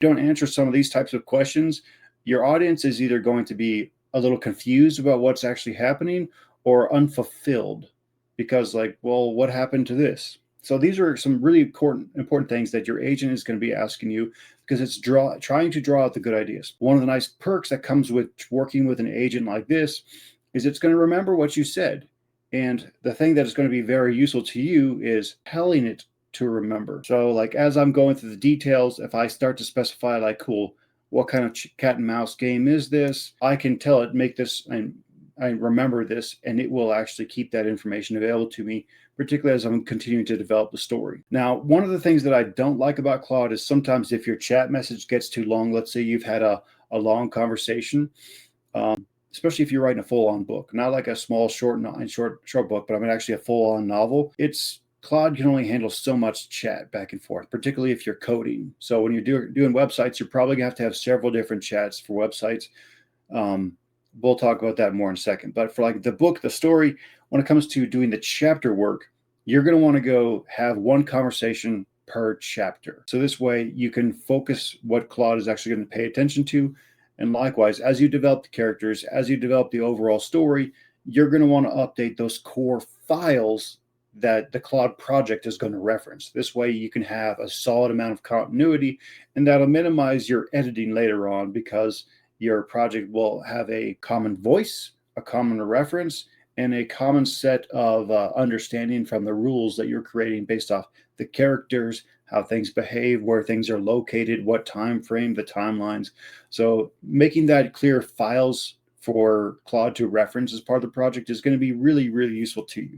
don't answer some of these types of questions, your audience is either going to be a little confused about what's actually happening or unfulfilled because, like, well, what happened to this? So these are some really important things that your agent is going to be asking you because it's trying to draw out the good ideas. One of the nice perks that comes with working with an agent like this is it's going to remember what you said. And the thing that is going to be very useful to you is telling it to remember. So like as I'm going through the details, if I start to specify like, cool, what kind of cat and mouse game is this? I can tell it, make this, and I remember this, and it will actually keep that information available to me, particularly as I'm continuing to develop the story. Now, one of the things that I don't like about Claude is sometimes if your chat message gets too long, let's say you've had a long conversation, especially if you're writing a full-on book, not like a small short book, but I mean actually a full-on novel. Claude can only handle so much chat back and forth, particularly if you're coding. So when you're doing websites, you're probably gonna have to have several different chats for websites. We'll talk about that more in a second. But for like the book, the story, when it comes to doing the chapter work, you're going to want to go have one conversation per chapter. So this way you can focus what Claude is actually going to pay attention to. And likewise, as you develop the characters, as you develop the overall story, you're going to want to update those core files that the Claude project is going to reference. This way you can have a solid amount of continuity, and that'll minimize your editing later on because your project will have a common voice, a common reference, and a common set of understanding from the rules that you're creating based off the characters, how things behave, where things are located, what time frame, the timelines. So making that clear files for Claude to reference as part of the project is going to be really, really useful to you.